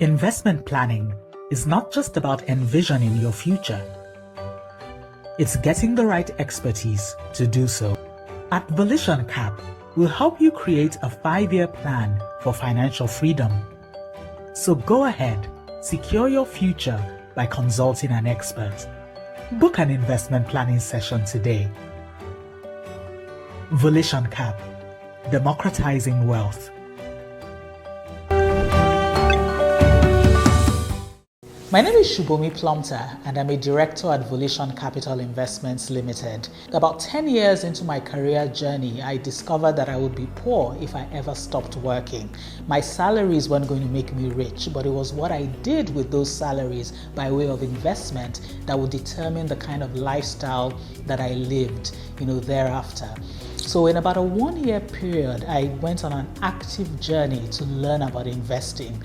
Investment planning is not just about envisioning your future. It's getting the right expertise to do so. At Volition Cap, we'll help you create a 5-year plan for financial freedom. So go ahead, secure your future by consulting an expert. Book an investment planning session today. Volition Cap, democratizing wealth. My name is Shubomi Plumter, and I'm a director at Volition Capital Investments Limited. About 10 years into my career journey, I discovered that I would be poor if I ever stopped working. My salaries weren't going to make me rich, but it was what I did with those salaries by way of investment that would determine the kind of lifestyle that I lived, thereafter. So in about a 1-year period, I went on an active journey to learn about investing.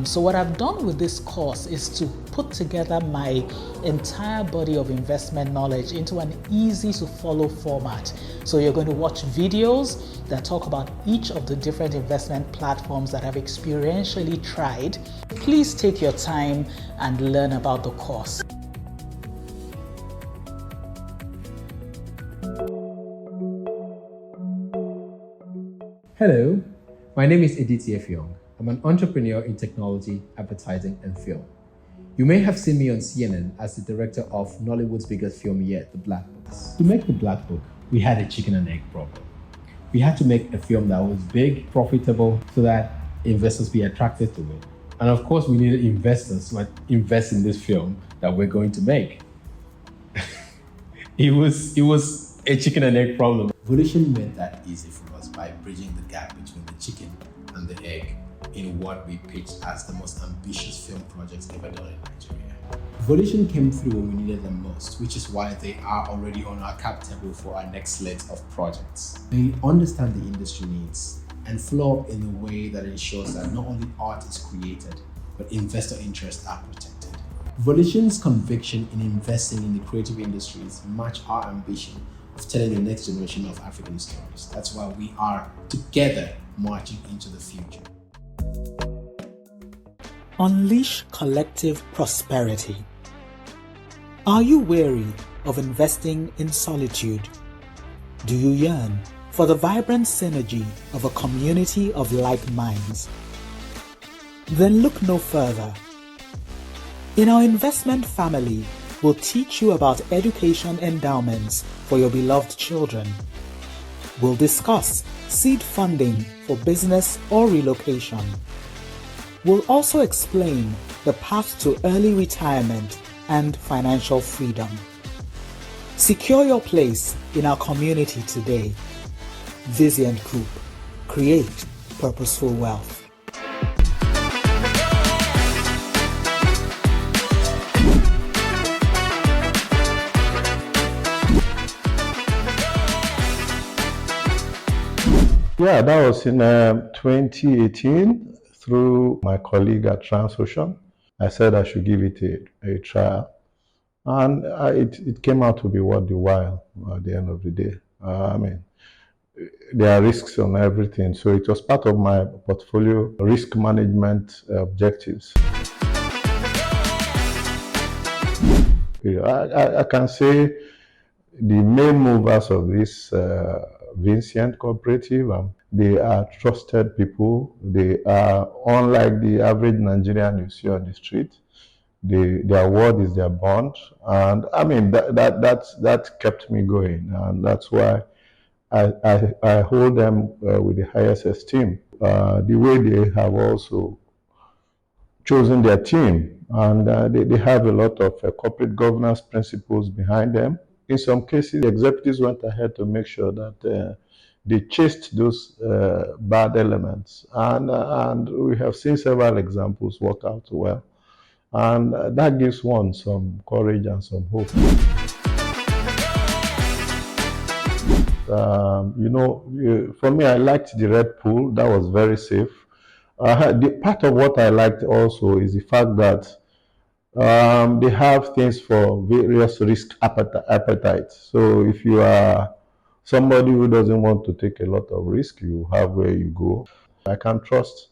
So what I've done with this course is to put together my entire body of investment knowledge into an easy to follow format. So you're going to watch videos that talk about each of the different investment platforms that I've experientially tried. Please take your time and learn about the course. Hello, my name is Edith Effiong. I'm an entrepreneur in technology, advertising, and film. You may have seen me on CNN as the director of Nollywood's biggest film yet, The Black Book. To make The Black Book, we had a chicken and egg problem. We had to make a film that was big, profitable, so that investors be attracted to it. And of course, we needed investors to invest in this film that we're going to make. It was a chicken and egg problem. Volition made that easy for us by bridging the gap between the chicken and the egg in what we pitched as the most ambitious film projects ever done in Nigeria. Volition came through when we needed them most, which is why they are already on our cap table for our next slate of projects. They understand the industry needs and flow up in a way that ensures that not only art is created, but investor interests are protected. Volition's conviction in investing in the creative industries match our ambition of telling the next generation of African stories. That's why we are together marching into the future. Unleash collective prosperity. Are you weary of investing in solitude? Do you yearn for the vibrant synergy of a community of like minds? Then look no further. In our investment family, we'll teach you about education endowments for your beloved children. We'll discuss seed funding for business or relocation. We'll also explain the path to early retirement and financial freedom. Secure your place in our community today. Vizient Group. Create purposeful wealth. Yeah, that was in 2018 through my colleague at Transocean. I said I should give it a trial. And it came out to be worth the while at the end of the day. There are risks on everything. So it was part of my portfolio risk management objectives. I can say the main movers of this Vincent Cooperative, they are trusted people. They are unlike the average Nigerian you see on the street. Their word is their bond, and that kept me going, and that's why I hold them with the highest esteem. The way they have also chosen their team, and they have a lot of corporate governance principles behind them. In some cases, the executives went ahead to make sure that they chased those bad elements, and we have seen several examples work out well, and that gives one some courage and some hope. For me, I liked the red pool. That was very safe. The part of what I liked also is the fact that they have things for various risk appetites. So if you are somebody who doesn't want to take a lot of risk, you have where you go. I can trust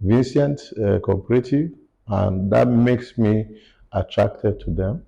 Vincent Cooperative, and that makes me attracted to them.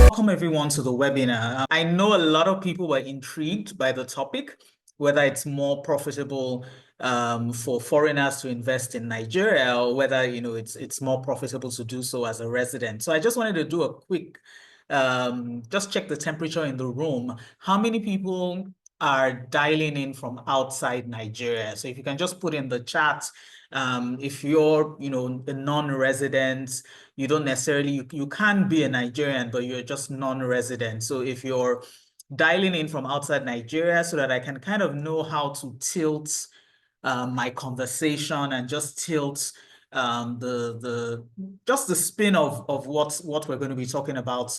Welcome everyone to the webinar. I know a lot of people were intrigued by the topic, whether it's more profitable for foreigners to invest in Nigeria or whether it's more profitable to do so as a resident. So I just wanted to do a quick just check the temperature in the room. How many people are dialing in from outside Nigeria? So if you can just put in the chat, if you're a non-resident, you don't necessarily, you can be a Nigerian, but you're just non-resident. So if you're dialing in from outside Nigeria, so that I can kind of know how to tilt my conversation and just tilt just the spin of what we're going to be talking about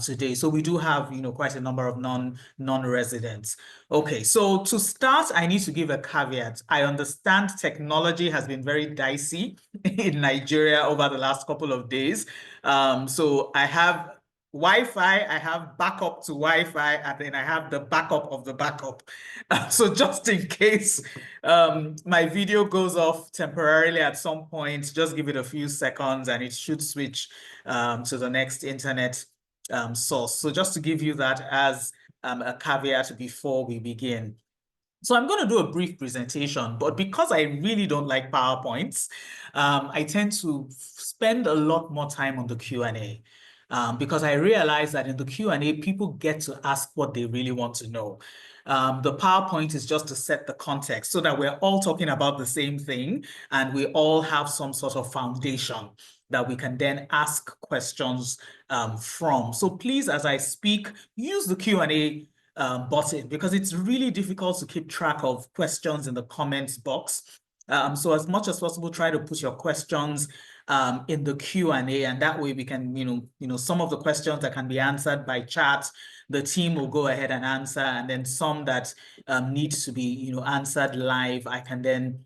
today. So we do have quite a number of non-residents. Okay, so to start, I need to give a caveat. I understand technology has been very dicey in Nigeria over the last couple of days. So I have Wi-Fi, I have backup to Wi-Fi, and then I have the backup of the backup. So just in case my video goes off temporarily at some point, just give it a few seconds and it should switch to the next internet source. So just to give you that as a caveat before we begin. So I'm going to do a brief presentation, but because I really don't like PowerPoints, I tend to spend a lot more time on the Q&A. Because I realize that in the Q&A, people get to ask what they really want to know. The PowerPoint is just to set the context so that we're all talking about the same thing and we all have some sort of foundation that we can then ask questions from. So please, as I speak, use the Q&A button because it's really difficult to keep track of questions in the comments box. So as much as possible, try to put your questions in the Q&A, and that way we can, some of the questions that can be answered by chat, the team will go ahead and answer, and then some that need to be, answered live, I can then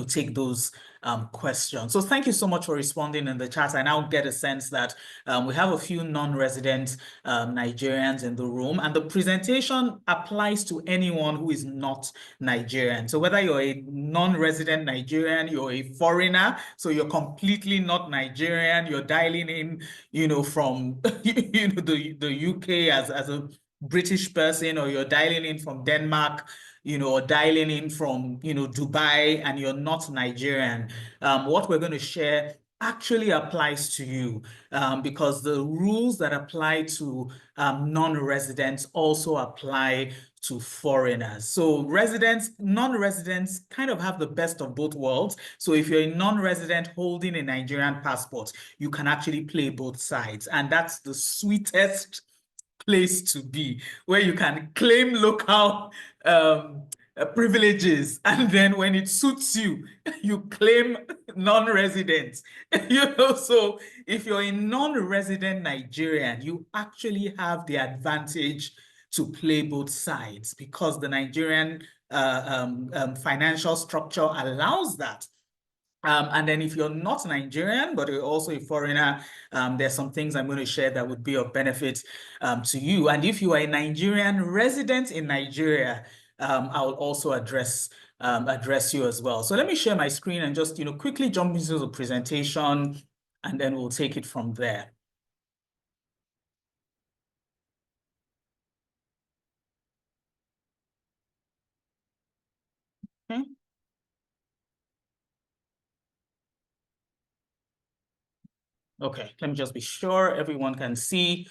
take those questions. So thank you so much for responding in the chat. I now get a sense that we have a few non-resident Nigerians in the room, and the presentation applies to anyone who is not Nigerian. So whether you're a non-resident Nigerian, you're a foreigner, so you're completely not Nigerian, you're dialing in, from the UK as a British person, or you're dialing in from Denmark, or dialing in from, Dubai, and you're not Nigerian, what we're going to share actually applies to you because the rules that apply to non-residents also apply to foreigners. So residents, non-residents kind of have the best of both worlds. So if you're a non-resident holding a Nigerian passport, you can actually play both sides. And that's the sweetest place to be, where you can claim local privileges, and then when it suits you, you claim non-residents. So if you're a non-resident Nigerian, you actually have the advantage to play both sides because the Nigerian financial structure allows that. And then if you're not Nigerian, but you're also a foreigner, there's some things I'm going to share that would be of benefit to you. And if you are a Nigerian resident in Nigeria, I will also address you as well. So let me share my screen and just quickly jump into the presentation, and then we'll take it from there. Okay. Okay, let me just be sure everyone can see.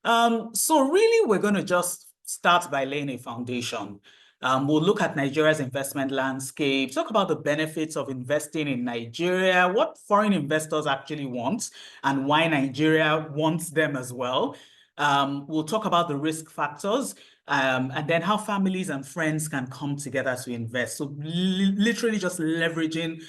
So really, we're going to just start by laying a foundation. We'll look at Nigeria's investment landscape, talk about the benefits of investing in Nigeria, what foreign investors actually want, and why Nigeria wants them as well. We'll talk about the risk factors, and then how families and friends can come together to invest. So literally just leveraging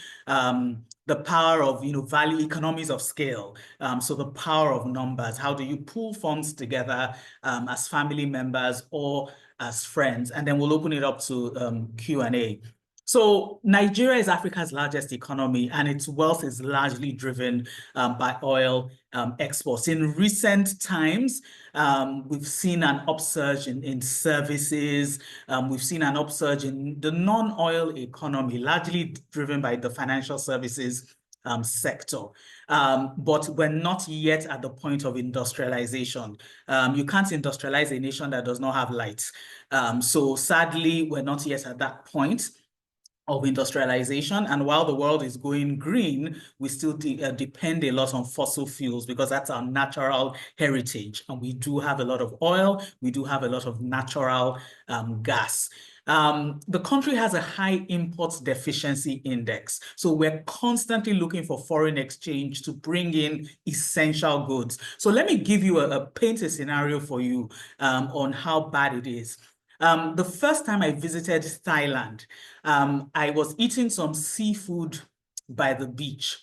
the power of value economies of scale. So the power of numbers. How do you pool funds together as family members or as friends? And then we'll open it up to Q&A. So Nigeria is Africa's largest economy, and its wealth is largely driven by oil exports. In recent times, we've seen an upsurge in services. We've seen an upsurge in the non-oil economy, largely driven by the financial services sector. But we're not yet at the point of industrialization. You can't industrialize a nation that does not have light. So sadly, we're not yet at that point of industrialization. And while the world is going green, we still depend a lot on fossil fuels because that's our natural heritage. And we do have a lot of oil. We do have a lot of natural gas. The country has a high import deficiency index. So we're constantly looking for foreign exchange to bring in essential goods. So let me give you paint a scenario for you on how bad it is. The first time I visited Thailand, I was eating some seafood by the beach.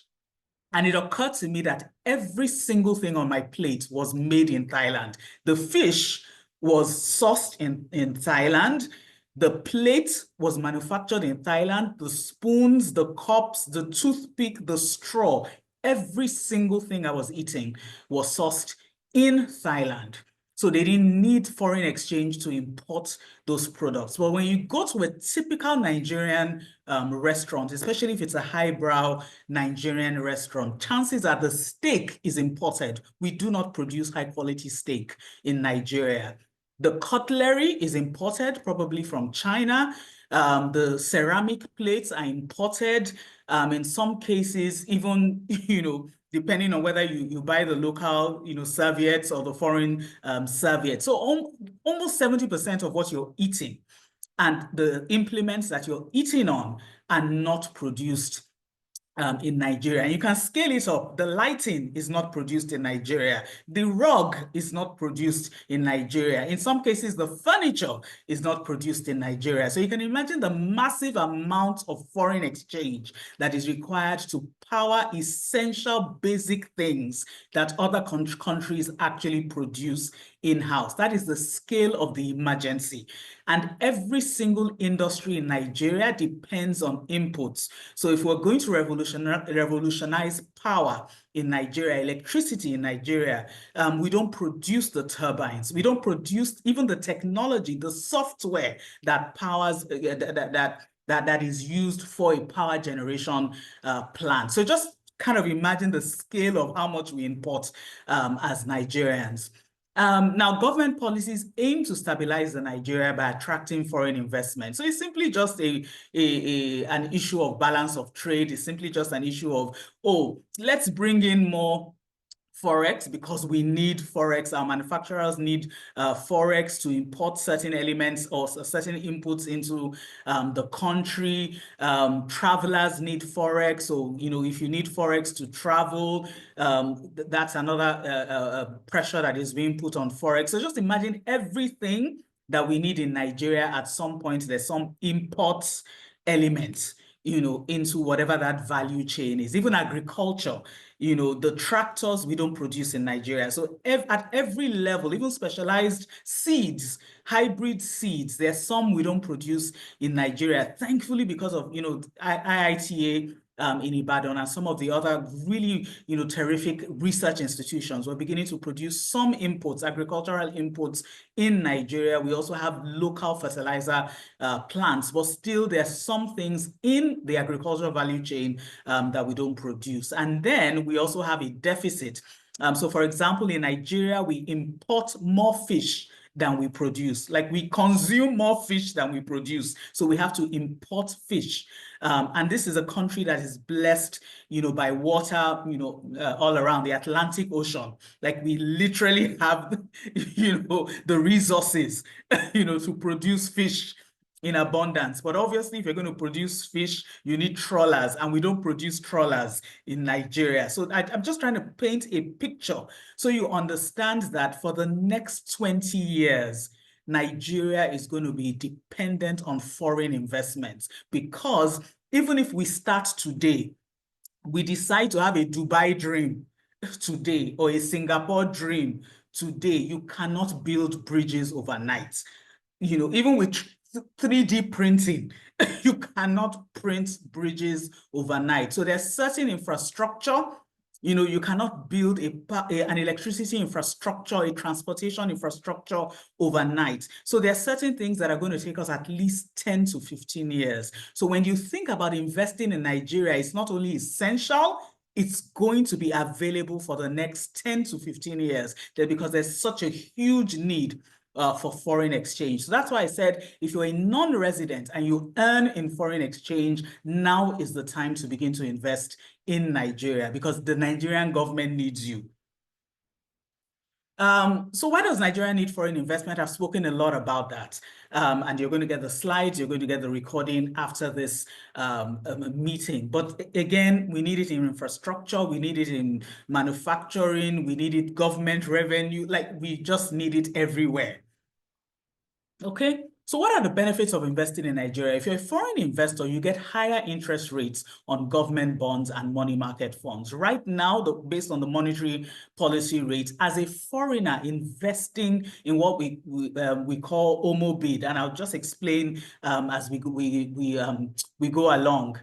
And it occurred to me that every single thing on my plate was made in Thailand. The fish was sourced in Thailand. The plate was manufactured in Thailand. The spoons, the cups, the toothpick, the straw, every single thing I was eating was sourced in Thailand. So they didn't need foreign exchange to import those products. But when you go to a typical Nigerian restaurant, especially if it's a highbrow Nigerian restaurant, chances are the steak is imported. We do not produce high quality steak in Nigeria. The cutlery is imported, probably from China. The ceramic plates are imported. In some cases, even, depending on whether you buy the local, serviettes or the foreign serviettes. So almost 70% of what you're eating and the implements that you're eating on are not produced in Nigeria. And you can scale it up. The lighting is not produced in Nigeria. The rug is not produced in Nigeria. In some cases, the furniture is not produced in Nigeria. So you can imagine the massive amount of foreign exchange that is required to power essential basic things that other countries actually produce in-house. That is the scale of the emergency. And every single industry in Nigeria depends on inputs. So if we're going to revolutionize power in Nigeria, electricity in Nigeria, we don't produce the turbines. We don't produce even the technology, the software that powers, that is used for a power generation plant. So just kind of imagine the scale of how much we import as Nigerians. Now, government policies aim to stabilize Nigeria by attracting foreign investment. So it's simply just an issue of balance of trade. It's simply just an issue of, let's bring in more Forex because we need Forex. Our manufacturers need Forex to import certain elements or certain inputs into the country. Travelers need Forex. So, if you need Forex to travel, that's another pressure that is being put on Forex. So just imagine everything that we need in Nigeria at some point, there's some import elements into whatever that value chain is, even agriculture. The tractors we don't produce in Nigeria. So at every level, even specialized seeds, hybrid seeds, there's some we don't produce in Nigeria, thankfully, because of, IITA in Ibadan and some of the other really, terrific research institutions. We're beginning to produce some inputs, agricultural inputs in Nigeria. We also have local fertilizer plants, but still there's some things in the agricultural value chain that we don't produce. And then we also have a deficit. So for example, in Nigeria, we import more fish than we produce. Like, we consume more fish than we produce. So we have to import fish. And this is a country that is blessed, by water, all around the Atlantic Ocean. Like, we literally have, the resources, to produce fish in abundance. But obviously, if you're going to produce fish, you need trawlers, and we don't produce trawlers in Nigeria. So I'm just trying to paint a picture so you understand that for the next 20 years, Nigeria is going to be dependent on foreign investments, because even if we start today, we decide to have a Dubai dream today or a Singapore dream today, you cannot build bridges overnight. Even with 3D printing, you cannot print bridges overnight. So there's certain infrastructure. You cannot build an electricity infrastructure, a transportation infrastructure overnight. So there are certain things that are going to take us at least 10 to 15 years. So when you think about investing in Nigeria, it's not only essential, it's going to be available for the next 10 to 15 years, because there's such a huge need for foreign exchange. So that's why I said, if you're a non-resident and you earn in foreign exchange, now is the time to begin to invest in Nigeria, because the Nigerian government needs you. So why does Nigeria need foreign investment? I've spoken a lot about that. And you're going to get the slides, you're going to get the recording after this meeting. But again, we need it in infrastructure, we need it in manufacturing, we need it government revenue, like we just need it everywhere. Okay, so what are the benefits of investing in Nigeria? If you're a foreign investor, you get higher interest rates on government bonds and money market funds. Right now, based on the monetary policy rate, as a foreigner investing in what we call OMO bid, and I'll just explain as we go along,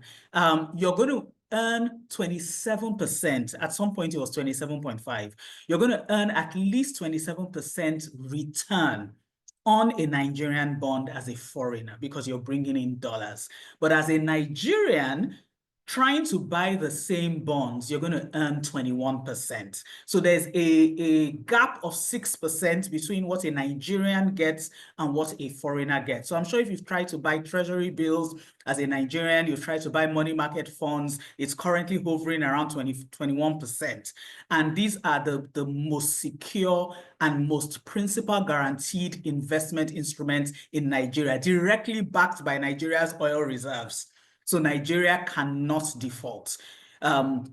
you're going to earn 27%. At some point, it was 27.5. You're going to earn at least 27% return on a Nigerian bond as a foreigner, because you're bringing in dollars. But as a Nigerian trying to buy the same bonds, you're going to earn 21%. So there's a gap of 6% between what a Nigerian gets and what a foreigner gets. So I'm sure if you've tried to buy treasury bills as a Nigerian, you've tried to buy money market funds, it's currently hovering around 21%. And these are the most secure and most principal guaranteed investment instruments in Nigeria, directly backed by Nigeria's oil reserves. So Nigeria cannot default, or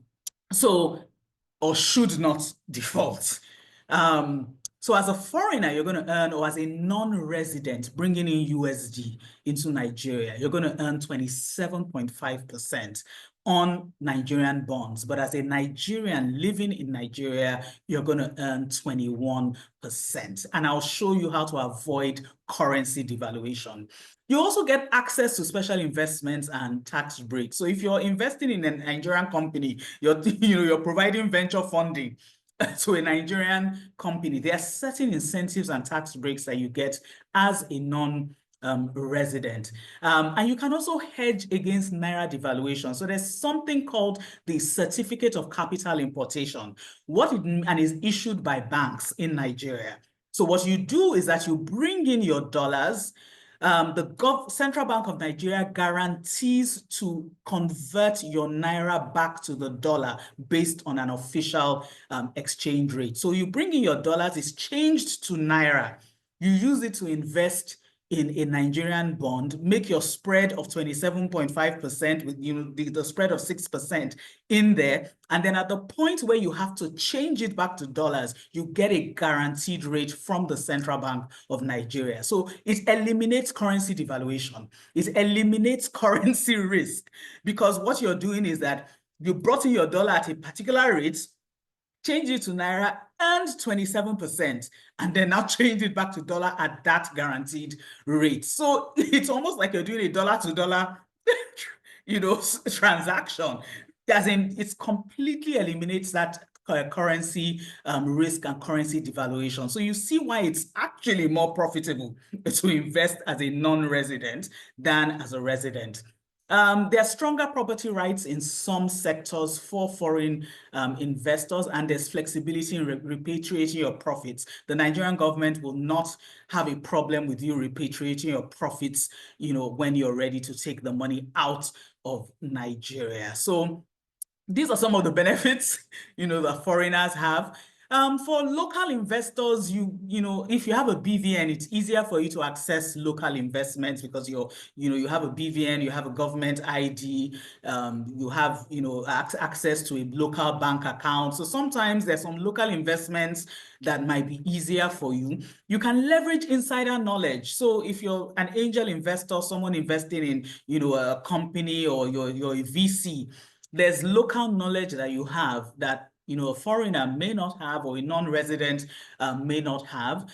should not default. So as a foreigner, you're going to earn, or as a non-resident bringing in USD into Nigeria, you're going to earn 27.5% on Nigerian bonds. But as a Nigerian living in Nigeria, you're going to earn 21%. And I'll show you how to avoid currency devaluation. You also get access to special investments and tax breaks. So if you're investing in a Nigerian company, you're providing venture funding to a Nigerian company, there are certain incentives and tax breaks that you get as a non-resident. And you can also hedge against Naira devaluation. So there's something called the Certificate of Capital Importation, and is issued by banks in Nigeria. So what you do is that you bring in your dollars. The Central Bank of Nigeria guarantees to convert your Naira back to the dollar based on an official exchange rate. So you bring in your dollars, it's changed to Naira. You use it to invest in a Nigerian bond, make your spread of 27.5% with the spread of 6% in there. And then at the point where you have to change it back to dollars, you get a guaranteed rate from the Central Bank of Nigeria. So it eliminates currency devaluation. It eliminates currency risk, because what you're doing is that you brought in your dollar at a particular rate, change it to Naira, earned 27%, and then now change it back to dollar at that guaranteed rate. So it's almost like you're doing a dollar-to-dollar, transaction. As in, it completely eliminates that currency risk and currency devaluation. So you see why it's actually more profitable to invest as a non-resident than as a resident. There are stronger property rights in some sectors for foreign investors, and there's flexibility in repatriating your profits. The Nigerian government will not have a problem with you repatriating your profits, when you're ready to take the money out of Nigeria. So these are some of the benefits, that foreigners have. For local investors, if you have a BVN, it's easier for you to access local investments because you have a BVN, you have a government ID, you have, access to a local bank account. So sometimes there's some local investments that might be easier for you. You can leverage insider knowledge. So if you're an angel investor, someone investing in, a company, or you're a VC, there's local knowledge that you have that a foreigner may not have, or a non-resident may not have,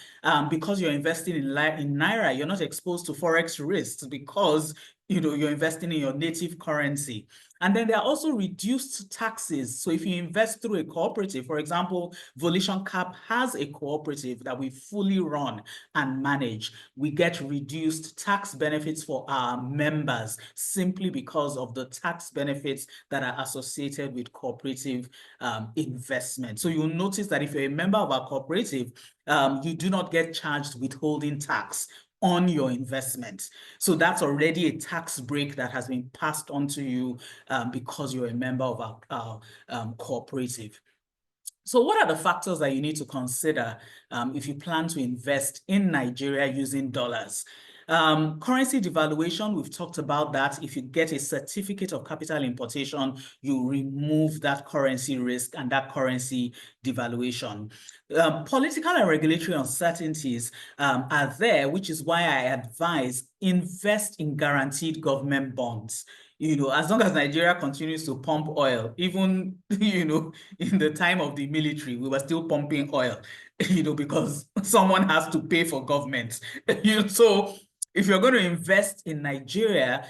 because you're investing in Naira. You're not exposed to Forex risks because you're investing in your native currency. And then there are also reduced taxes. So if you invest through a cooperative, for example, Volition Cap has a cooperative that we fully run and manage. We get reduced tax benefits for our members simply because of the tax benefits that are associated with cooperative investment. So you'll notice that if you're a member of our cooperative, you do not get charged withholding tax on your investment. So that's already a tax break that has been passed on to you because you're a member of our cooperative. So what are the factors that you need to consider if you plan to invest in Nigeria using dollars? Currency devaluation, we've talked about that. If you get a certificate of capital importation, you remove that currency risk and that currency devaluation. Political and regulatory uncertainties are there, which is why I advise invest in guaranteed government bonds. As long as Nigeria continues to pump oil, even, in the time of the military, we were still pumping oil, because someone has to pay for government. So if you're going to invest in Nigeria,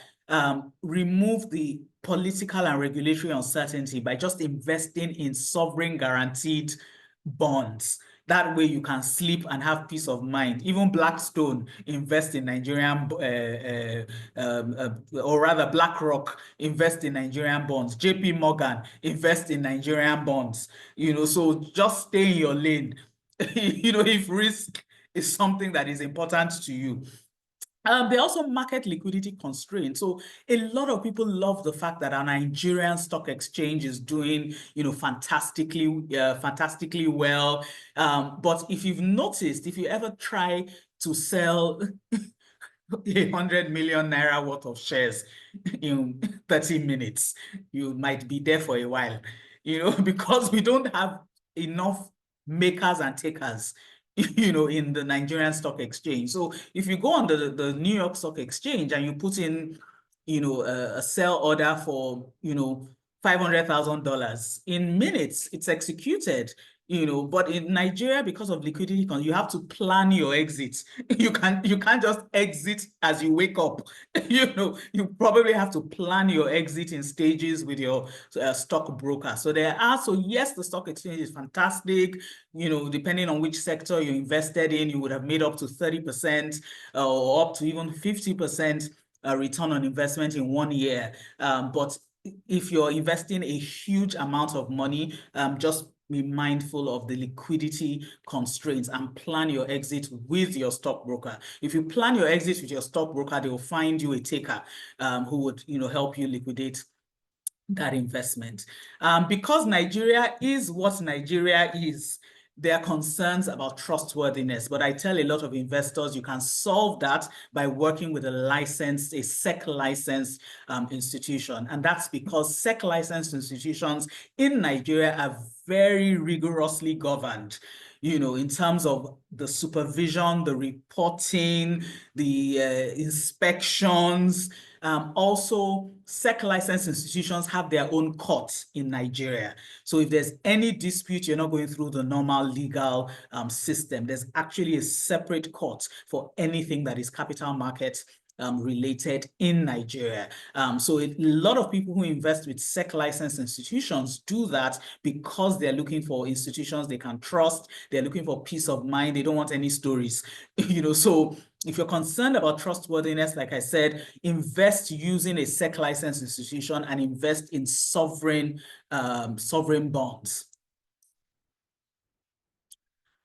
remove the political and regulatory uncertainty by just investing in sovereign guaranteed bonds. That way you can sleep and have peace of mind. Even Blackstone invest in Nigerian, or rather BlackRock invest in Nigerian bonds. JP Morgan invest in Nigerian bonds. So just stay in your lane. If risk is something that is important to you. There are also market liquidity constraints. So a lot of people love the fact that our Nigerian stock exchange is doing, fantastically well. But if you've noticed, if you ever try to sell 100 million naira worth of shares in 30 minutes, you might be there for a while, because we don't have enough makers and takers in the Nigerian stock exchange. So if you go on the New York Stock Exchange and you put in, a sell order for, $500,000, in minutes, it's executed. But in Nigeria, because of liquidity, you have to plan your exit. You can't just exit as you wake up. You probably have to plan your exit in stages with your stockbroker. So yes, the stock exchange is fantastic. Depending on which sector you invested in, you would have made up to 30% or up to even 50% return on investment in 1 year. But if you're investing a huge amount of money, just be mindful of the liquidity constraints and plan your exit with your stockbroker. If you plan your exit with your stockbroker, they will find you a taker who would, help you liquidate that investment. Because Nigeria is what Nigeria is, there are concerns about trustworthiness, but I tell a lot of investors you can solve that by working with a SEC licensed institution. And that's because SEC licensed institutions in Nigeria are very rigorously governed, in terms of the supervision, the reporting, the inspections. Also, SEC licensed institutions have their own courts in Nigeria. So if there's any dispute, you're not going through the normal legal system. There's actually a separate court for anything that is capital market related in Nigeria. So a lot of people who invest with SEC licensed institutions do that because they're looking for institutions they can trust. They're looking for peace of mind. They don't want any stories, so if you're concerned about trustworthiness, like I said, invest using a SEC licensed institution and invest in sovereign bonds.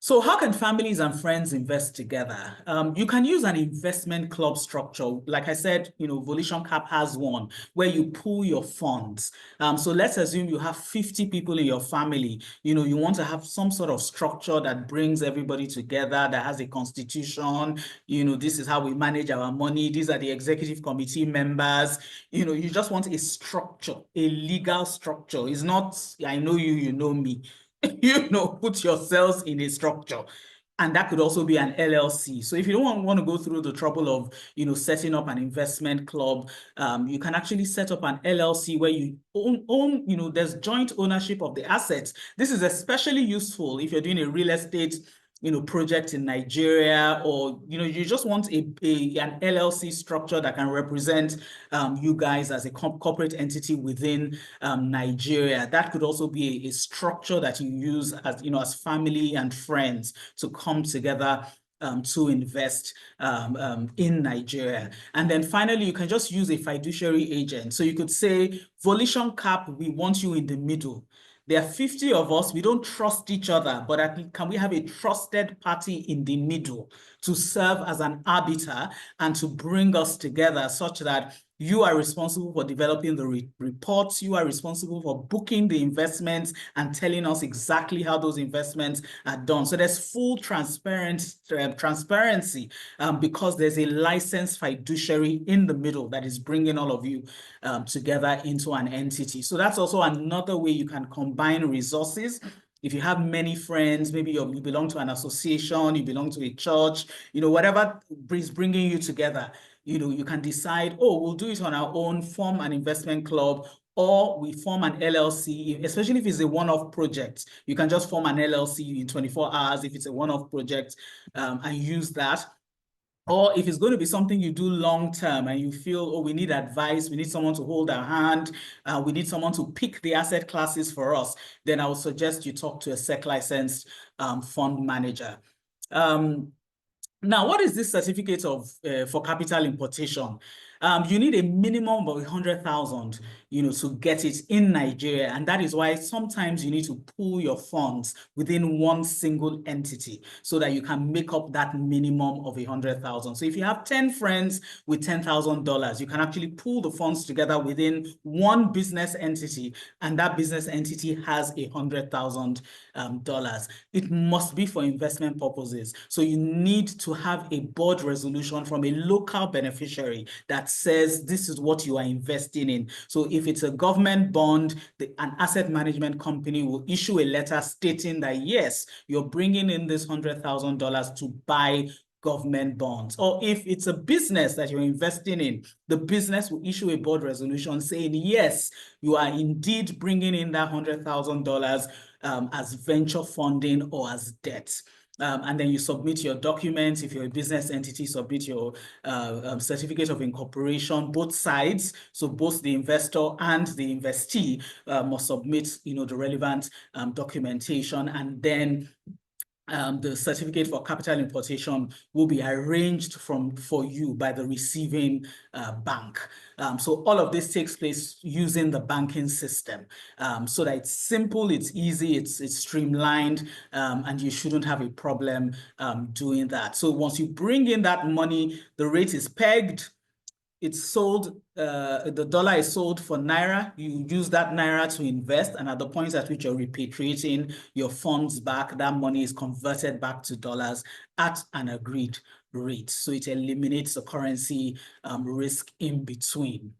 So how can families and friends invest together? You can use an investment club structure. Like I said, Volition Cap has one where you pool your funds. So let's assume you have 50 people in your family. You want to have some sort of structure that brings everybody together, that has a constitution. This is how we manage our money. These are the executive committee members. You just want a structure, a legal structure. It's not, I know you, you know me. Put yourselves in a structure. And that could also be an LLC. So if you don't want to go through the trouble of, setting up an investment club, you can actually set up an LLC where you own, there's joint ownership of the assets. This is especially useful if you're doing a real estate project in Nigeria, or you just want an LLC structure that can represent you guys as a corporate entity within Nigeria. That could also be a structure that you use as as family and friends to come together to invest in Nigeria. And then finally, you can just use a fiduciary agent. So you could say, Volition Cap, we want you in the middle. There are 50 of us. We don't trust each other, but can we have a trusted party in the middle to serve as an arbiter and to bring us together such that you are responsible for developing the reports. You are responsible for booking the investments and telling us exactly how those investments are done. So there's full transparency because there's a licensed fiduciary in the middle that is bringing all of you together into an entity. So that's also another way you can combine resources. If you have many friends, maybe you belong to an association, you belong to a church, whatever is bringing you together, you can decide, we'll do it on our own, form an investment club, or we form an LLC, especially if it's a one-off project. You can just form an LLC in 24 hours if it's a one-off project and use that. Or if it's going to be something you do long-term and you feel, we need advice, we need someone to hold our hand, we need someone to pick the asset classes for us, then I would suggest you talk to a SEC licensed fund manager. Now, what is this certificate for capital importation? You need a minimum of 100,000, to get it in Nigeria. And that is why sometimes you need to pool your funds within one single entity so that you can make up that minimum of 100,000. So if you have 10 friends with $10,000, you can actually pool the funds together within one business entity, and that business entity has $100,000. It must be for investment purposes. So you need to have a board resolution from a local beneficiary that says this is what you are investing in. So if it's a government bond, an asset management company will issue a letter stating that, yes, you're bringing in this $100,000 to buy government bonds. Or if it's a business that you're investing in, the business will issue a board resolution saying, yes, you are indeed bringing in that $100,000 as venture funding or as debt. And then you submit your documents. If you're a business entity, submit your certificate of incorporation, both sides. So both the investor and the investee must submit, the relevant documentation, and then the certificate for capital importation will be arranged for you by the receiving bank. So all of this takes place using the banking system, so that it's simple, it's easy, it's streamlined, and you shouldn't have a problem doing that. So once you bring in that money, the rate is pegged. It's sold, the dollar is sold for Naira. You use that Naira to invest, and at the point at which you're repatriating your funds back, that money is converted back to dollars at an agreed rate. So it eliminates the currency risk in between.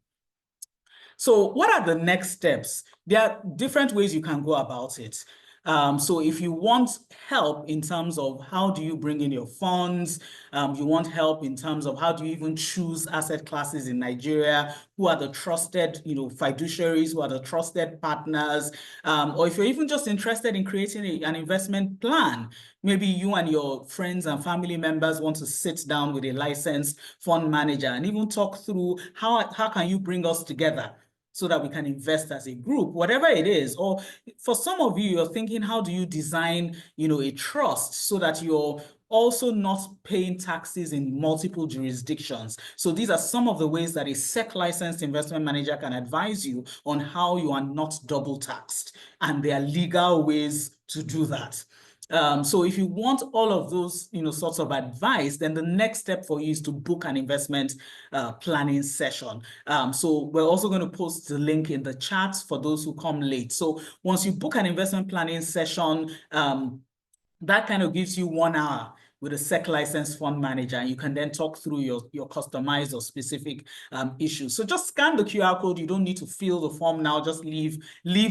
So what are the next steps? There are different ways you can go about it. So if you want help in terms of how do you bring in your funds, you want help in terms of how do you even choose asset classes in Nigeria, who are the trusted, fiduciaries, who are the trusted partners, or if you're even just interested in creating an investment plan, maybe you and your friends and family members want to sit down with a licensed fund manager and even talk through how can you bring us together so that we can invest as a group, whatever it is. Or for some of you, you're thinking, how do you design, a trust so that you're also not paying taxes in multiple jurisdictions? So these are some of the ways that a SEC licensed investment manager can advise you on how you are not double taxed. And there are legal ways to do that. So if you want all of those, sorts of advice, then the next step for you is to book an investment planning session. So we're also going to post the link in the chat for those who come late. So once you book an investment planning session, that kind of gives you 1 hour with a SEC licensed fund manager, and you can then talk through your customized or specific issues. So just scan the QR code. You don't need to fill the form now. Just leave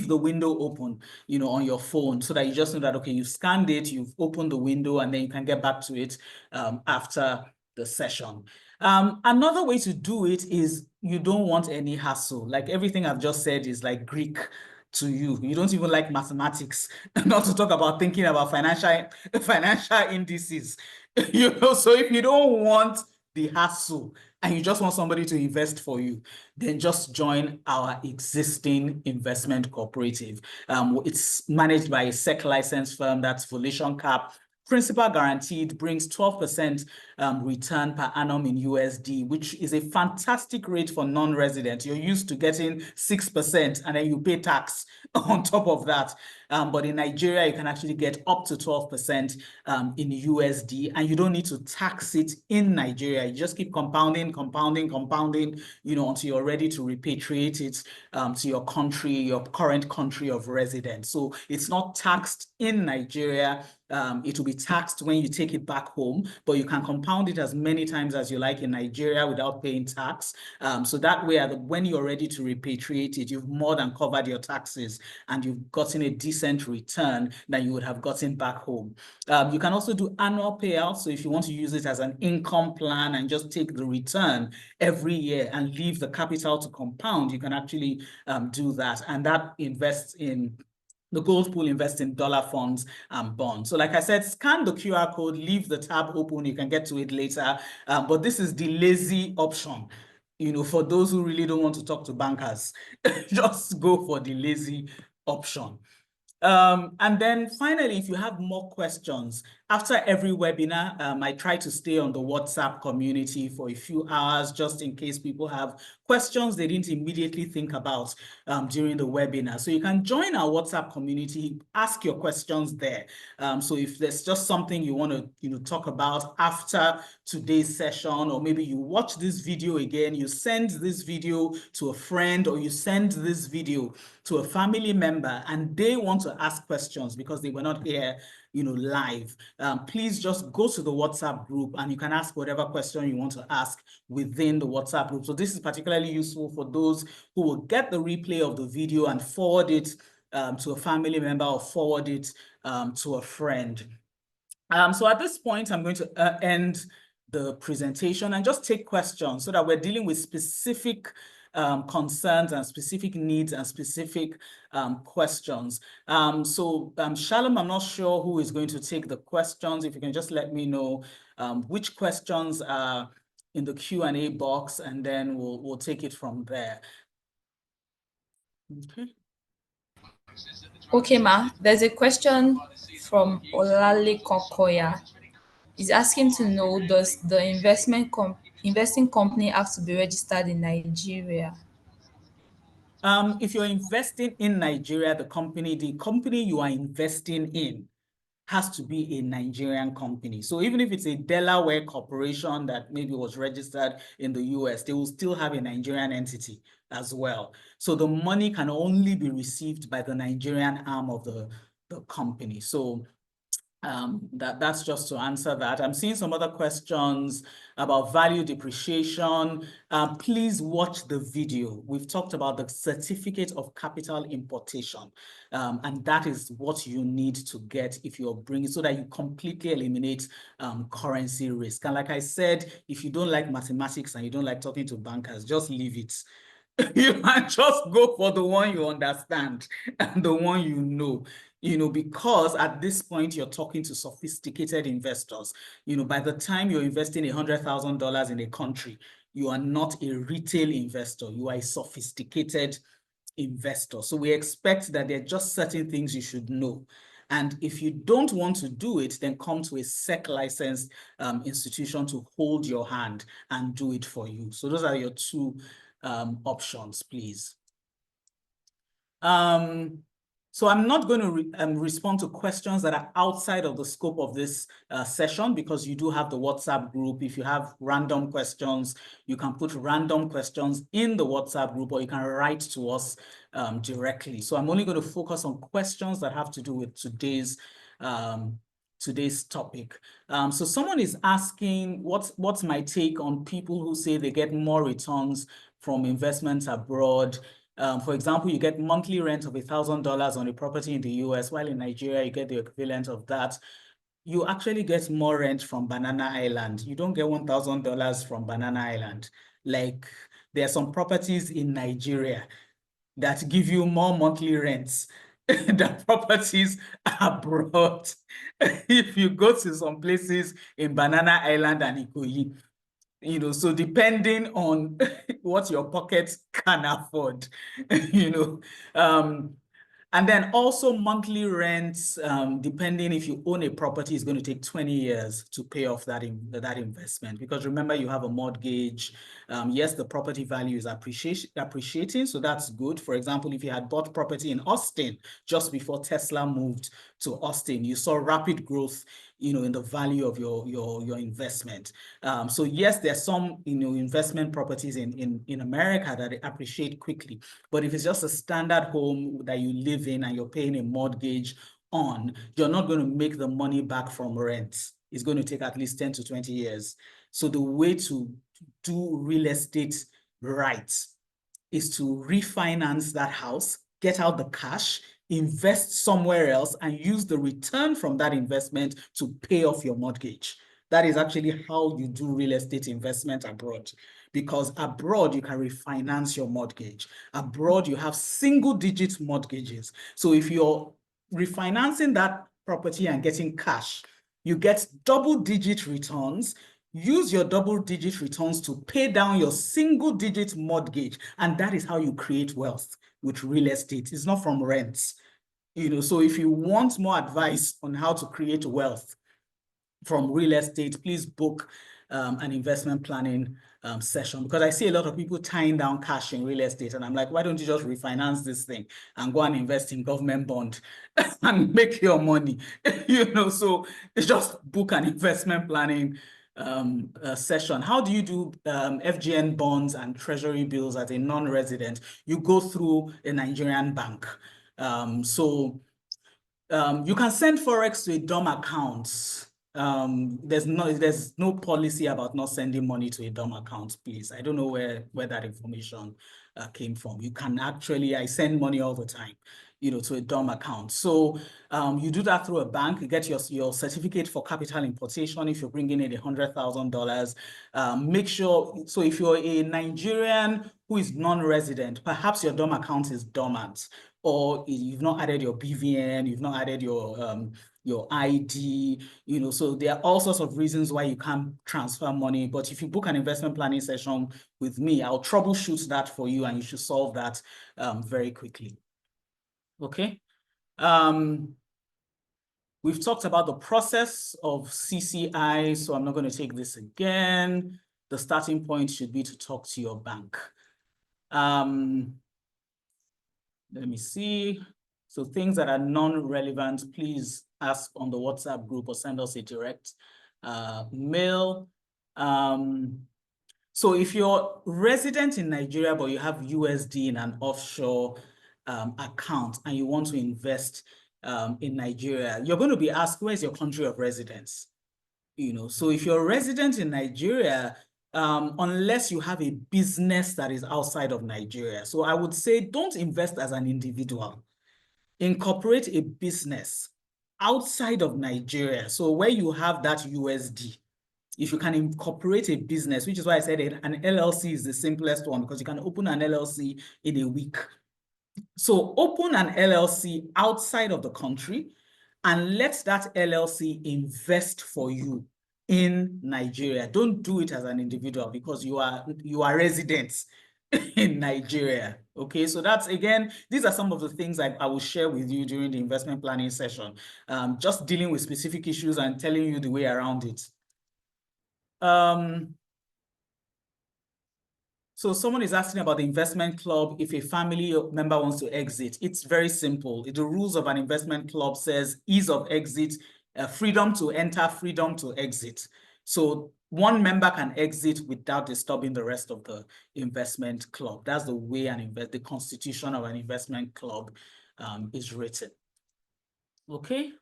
the window open, on your phone, so that you just know that, okay, you've scanned it, you've opened the window, and then you can get back to it after the session. Another way to do it is you don't want any hassle. Like everything I've just said is like Greek to you. You don't even like mathematics, not to talk about thinking about financial indices. So if you don't want the hassle and you just want somebody to invest for you, then just join our existing investment cooperative. It's managed by a SEC licensed firm, that's Volation Cap. Principal guaranteed, brings 12% return per annum in USD, which is a fantastic rate for non-resident. You're used to getting 6% and then you pay tax on top of that. But in Nigeria, you can actually get up to 12% in USD, and you don't need to tax it in Nigeria. You just keep compounding, until you're ready to repatriate it to your country, your current country of residence. So it's not taxed in Nigeria. It will be taxed when you take it back home, but you can compound it as many times as you like in Nigeria without paying tax. So that way, when you're ready to repatriate it, you've more than covered your taxes and you've gotten a decent return that you would have gotten back home. You can also do annual payouts. So if you want to use it as an income plan and just take the return every year and leave the capital to compound, you can actually do that. And that invests in the gold pool, invests in dollar funds and bonds. So like I said, scan the QR code, leave the tab open. You can get to it later. But this is the lazy option. For those who really don't want to talk to bankers, just go for the lazy option. And then finally, if you have more questions, after every webinar, I try to stay on the WhatsApp community for a few hours, just in case people have questions they didn't immediately think about during the webinar. So you can join our WhatsApp community, ask your questions there. So if there's just something you want to talk about after today's session, or maybe you watch this video again, you send this video to a friend, or you send this video to a family member and they want to ask questions because they were not here live, please just go to the WhatsApp group and you can ask whatever question you want to ask within the WhatsApp group. So this is particularly useful for those who will get the replay of the video and forward it to a family member or forward it to a friend. So at this point, I'm going to end the presentation and just take questions so that we're dealing with specific concerns and specific needs and specific questions. Shalom, I'm not sure who is going to take the questions. If you can just let me know which questions are in the Q&A box, and then we'll take it from there. Okay, Ma. There's a question from Olale Kokoya. He's asking to know, does the investing company have to be registered in Nigeria? If you're investing in Nigeria, the company you are investing in has to be a Nigerian company. So even if it's a Delaware corporation that maybe was registered in the US, they will still have a Nigerian entity as well. So the money can only be received by the Nigerian arm of the company. So That's just to answer that. I'm seeing some other questions about value depreciation. Please watch the video. We've talked about the certificate of capital importation, and that is what you need to get if you're bringing, so that you completely eliminate currency risk. And like I said, if you don't like mathematics and you don't like talking to bankers, just leave it. You can just go for the one you understand and the one you know. Because at this point, you're talking to sophisticated investors. By the time you're investing $100,000 in a country, you are not a retail investor. You are a sophisticated investor. So we expect that there are just certain things you should know. And if you don't want to do it, then come to a SEC licensed institution to hold your hand and do it for you. So those are your two options, please. So I'm not going to respond to questions that are outside of the scope of this session, because you do have the WhatsApp group. If you have random questions, you can put random questions in the WhatsApp group, or you can write to us directly. So I'm only going to focus on questions that have to do with today's topic. So someone is asking, what's my take on people who say they get more returns from investments abroad? For example, you get monthly rent of $1,000 on a property in the US, while in Nigeria, you get the equivalent of that. You actually get more rent from Banana Island. You don't get $1,000 from Banana Island. Like, there are some properties in Nigeria that give you more monthly rents than properties abroad. If you go to some places in Banana Island and Ikoyi, so depending on what your pockets can afford, and then also monthly rents, depending if you own a property, is going to take 20 years to pay off that investment. Because remember, you have a mortgage. Yes, the property value is appreciating, so that's good. For example, if you had bought property in Austin just before Tesla moved to Austin, you saw rapid growth in the value of your investment. So yes, there's some investment properties in America that appreciate quickly. But if it's just a standard home that you live in and you're paying a mortgage on, you're not going to make the money back from rent. It's going to take at least 10 to 20 years. So the way to do real estate right is to refinance that house, get out the cash, invest somewhere else, and use the return from that investment to pay off your mortgage. That is actually how you do real estate investment abroad. Because abroad, you can refinance your mortgage. Abroad, you have single-digit mortgages. So if you're refinancing that property and getting cash, you get double-digit returns. Use your double-digit returns to pay down your single-digit mortgage. And that is how you create wealth with real estate. It's not from rents. So if you want more advice on how to create wealth from real estate, please book an investment planning session, because I see a lot of people tying down cash in real estate, and I'm like, why don't you just refinance this thing and go and invest in government bond and make your money? So it's just book an investment planning session. How do you do FGN bonds and treasury bills as a non-resident? You go through a Nigerian bank. You can send Forex to a DOM account. There's no policy about not sending money to a DOM account, please. I don't know where that information came from. You can actually, I send money all the time, to a DOM account. So you do that through a bank. You get your certificate for capital importation if you're bringing in $100,000. Make sure, so if you're a Nigerian who is non-resident, perhaps your DOM account is dormant, or you've not added your BVN, you've not added your ID, so there are all sorts of reasons why you can't transfer money. But if you book an investment planning session with me, I'll troubleshoot that for you, and you should solve that very quickly. Okay. We've talked about the process of CCI, so I'm not going to take this again. The starting point should be to talk to your bank. Let me see. So things that are non-relevant, please ask on the WhatsApp group or send us a direct mail. So if you're resident in Nigeria, but you have USD in an offshore account and you want to invest in Nigeria, you're going to be asked, where's your country of residence? So if you're a resident in Nigeria, unless you have a business that is outside of Nigeria. So I would say don't invest as an individual. Incorporate a business outside of Nigeria. So where you have that USD, if you can incorporate a business, which is why I said an LLC is the simplest one, because you can open an LLC in a week. So open an LLC outside of the country and let that LLC invest for you in Nigeria. Don't do it as an individual, because you are residents in Nigeria. Okay, so that's, again, these are some of the things I will share with you during the investment planning session, just dealing with specific issues and telling you the way around it. So someone is asking about the investment club. If a family member wants to exit, it's very simple. The rules of an investment club says ease of exit, freedom to enter, freedom to exit. So one member can exit without disturbing the rest of the investment club. That's the way the constitution of an investment club is written. Okay.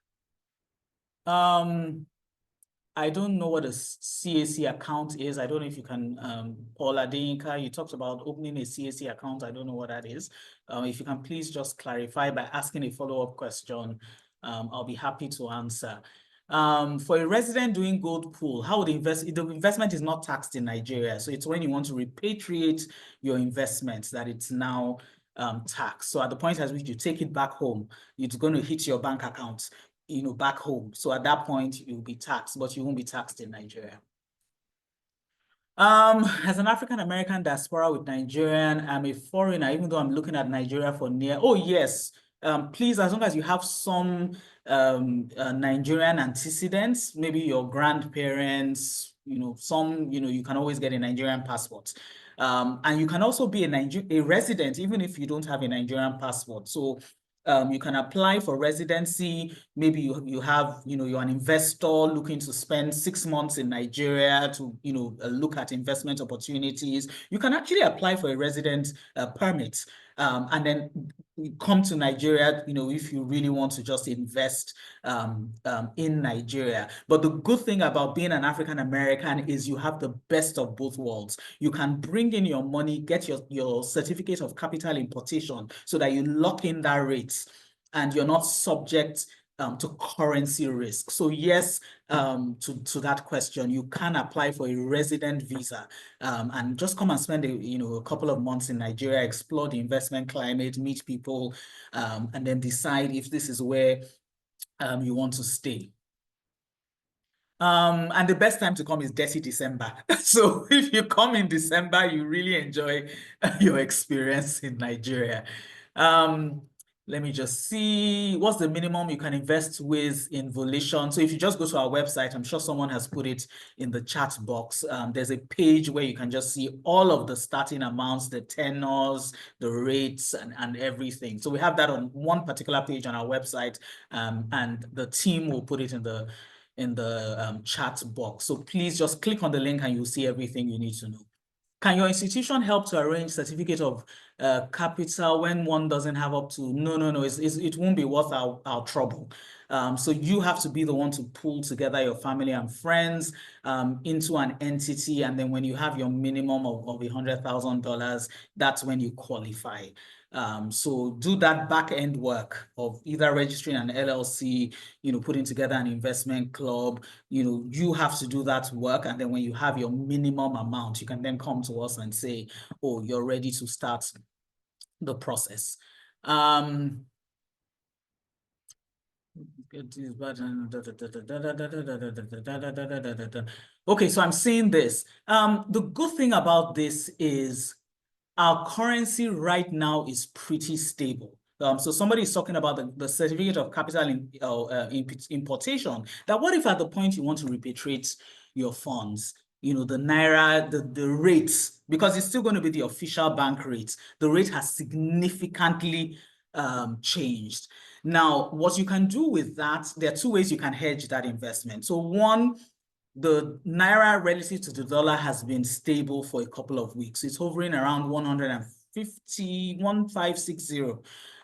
I don't know what a CAC account is. I don't know if you can, Paula Adeyinka, you talked about opening a CAC account. I don't know what that is. If you can please just clarify by asking a follow-up question, I'll be happy to answer. For a resident doing gold pool, how would the investment is not taxed in Nigeria. So it's when you want to repatriate your investments that it's now taxed. So at the point at which you take it back home, it's going to hit your bank account, back home. So at that point, you'll be taxed, but you won't be taxed in Nigeria. As an African-American diaspora with Nigerian, I'm a foreigner, even though I'm looking at Nigeria for near. Oh, yes. Please, as long as you have some Nigerian antecedents, maybe your grandparents, some, you can always get a Nigerian passport. And you can also be a resident, even if you don't have a Nigerian passport. So you can apply for residency. Maybe you have, you're an investor looking to spend 6 months in Nigeria to, look at investment opportunities. You can actually apply for a resident permit and then come to Nigeria, if you really want to just invest in Nigeria. But the good thing about being an African American is you have the best of both worlds. You can bring in your money, get your certificate of capital importation so that you lock in that rate and you're not subject to currency risk. So yes, to that question, you can apply for a resident visa and just come and spend a couple of months in Nigeria, explore the investment climate, meet people, and then decide if this is where you want to stay. And the best time to come is dirty December. So if you come in December, you really enjoy your experience in Nigeria. Let me just see, what's the minimum you can invest with in Volition? So if you just go to our website, I'm sure someone has put it in the chat box. There's a page where you can just see all of the starting amounts, the tenors, the rates, and everything. So we have that on one particular page on our website, and the team will put it in the chat box. So please just click on the link and you'll see everything you need to know. Can your institution help to arrange certificate of capital when one doesn't have up to? No. It won't be worth our trouble. So you have to be the one to pull together your family and friends into an entity. And then when you have your minimum of $100,000, that's when you qualify. So do that back end work of either registering an LLC, putting together an investment club. You have to do that work. And then when you have your minimum amount, you can then come to us and say, oh, you're ready to start the process. Okay, so I'm seeing this. The good thing about this is our currency right now is pretty stable. So somebody is talking about the certificate of capital importation. That what if at the point you want to repatriate your funds, the Naira, the rates, because it's still going to be the official bank rate, the rate has significantly changed. Now, what you can do with that, there are two ways you can hedge that investment. So one, the Naira relative to the dollar has been stable for a couple of weeks. It's hovering around 150, 1560.